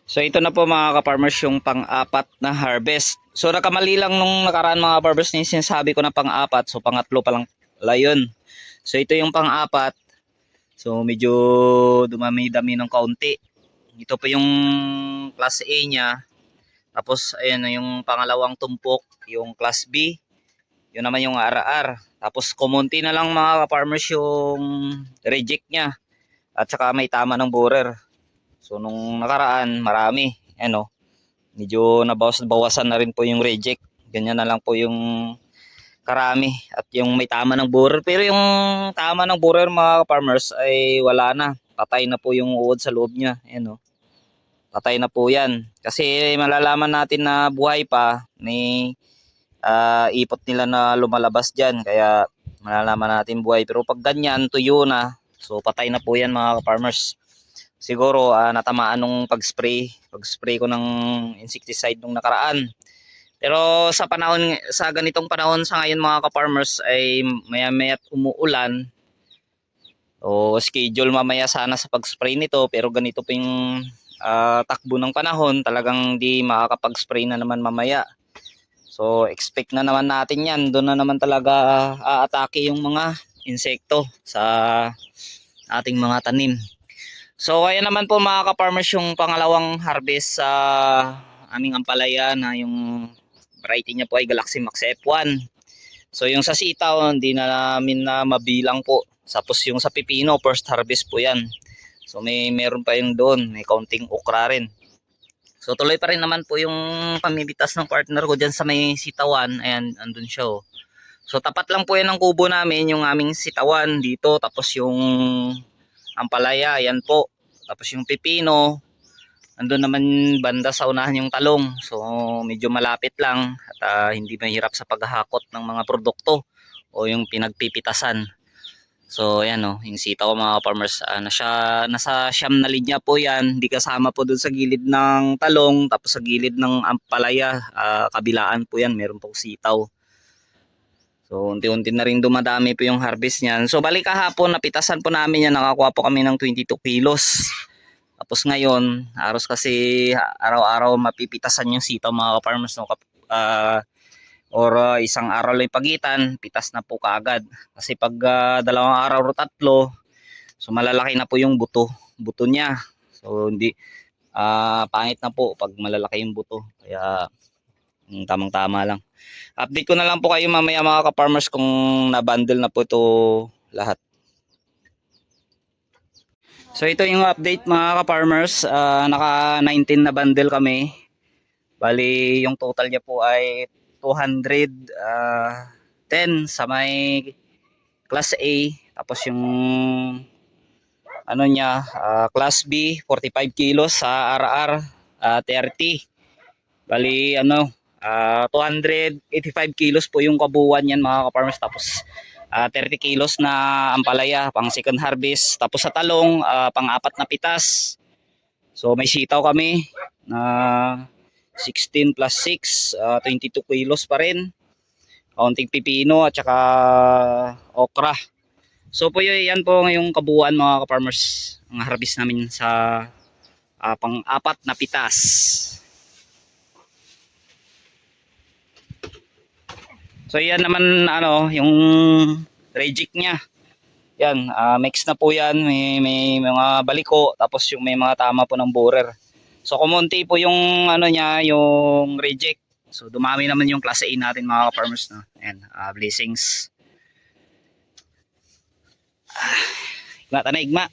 So ito na po mga ka-farmers yung pang-apat na harvest. So nakamali lang nung nakaraan mga farmers na yung sinasabi ko na pang-apat. So pangatlo pa lang pala yun. So ito yung pang-apat. So medyo dumami-dami ng kaunti. Ito po yung class A niya. Tapos ayan na yung pangalawang tumpok, yung class B. Yun naman yung RR. Tapos kumunti na lang mga ka-farmers yung reject niya. At saka may tama ng borer. So nung nakaraan marami. Ano, medyo nabawasan na rin po yung reject. Ganyan na lang po yung karami at yung may tama ng borer. Pero yung tama ng borer mga farmers ay wala na. Patay na po yung uod sa loob niya. Ayan o. Patay na po yan. Kasi malalaman natin na buhay pa ni ipot nila na lumalabas dyan. Kaya malalaman natin buhay. Pero pag ganyan, tuyo na. So patay na po yan mga farmers. Siguro natamaan nung pag-spray ko ng insecticide nung nakaraan. Pero sa ganitong panahon sa ngayon mga ka-farmers ay maya-maya't umuulan. O schedule mamaya sana sa pag-spray nito pero ganito po yung takbo ng panahon, talagang di makakapag-spray na naman mamaya. So expect na naman natin yan. Doon na naman talaga aatake yung mga insekto sa ating mga tanim. So ayan naman po mga ka-farmers yung pangalawang harvest sa aming ampalaya na yung variety niya po ay Galaxy Max F1. So yung sa sitaw hindi na namin na mabilang po. Tapos yung sa pipino first harvest po yan. So meron pa yung doon, may kaunting okra rin. So tuloy pa rin naman po yung pamibitas ng partner ko dyan sa may sitawan. Ayan, andun siya oh. So tapat lang po yan ng kubo namin, yung aming sitawan dito. Tapos yung ampalaya, yan po. Tapos yung pipino, andun naman banda sa unahan yung talong. So medyo malapit lang at hindi mahirap sa paghahakot ng mga produkto o yung pinagpipitasan. So ayan o, yung sitaw mga farmers, nasa siyam na linya po yan. Hindi kasama po dun sa gilid ng talong, tapos sa gilid ng ampalaya, kabilaan po yan, meron pong sitaw. So unti-unti na rin dumadami po yung harvest niyan. So balik kahapon, napitasan po namin yan, nakakuha po kami ng 22 kilos. Tapos ngayon, aros kasi araw-araw mapipitasan yung sitaw mga farmers no. Isang araw lang pagitan, pitas na po kaagad. Kasi pag dalawang araw o tatlo, so malalaki na po yung buto niya. So hindi pangit na po pag malalaki yung buto. Kaya tamang-tama lang. Update ko na lang po kayo mamaya mga ka-farmers kung na-bundle na po ito lahat. So ito yung update mga ka-farmers, naka 19 na bundle kami. Bali yung total niya po ay 210 sa may class A, tapos yung ano niya, class B 45 kilos, sa RR 30. Bali 285 kilos po yung kabuuan niyan mga ka-farmers. Tapos 30 kilos na ampalaya pang second harvest. Tapos sa talong pang-apat na pitas. So may sitaw kami na 16 plus 6, 22 kilos pa rin. Kaunting pipino at saka okra. So po yan po ngayong kabuuan mga ka-farmers, ang harvest namin sa pang-apat na pitas. So yan naman yung reject niya. Yan, mix na po yan, may mga baliko, tapos yung may mga tama po ng borer. So kumonti po yung niya, yung reject. So dumami naman yung class A natin mga farmers no. Ayan, blessings. Igma, tanay igma.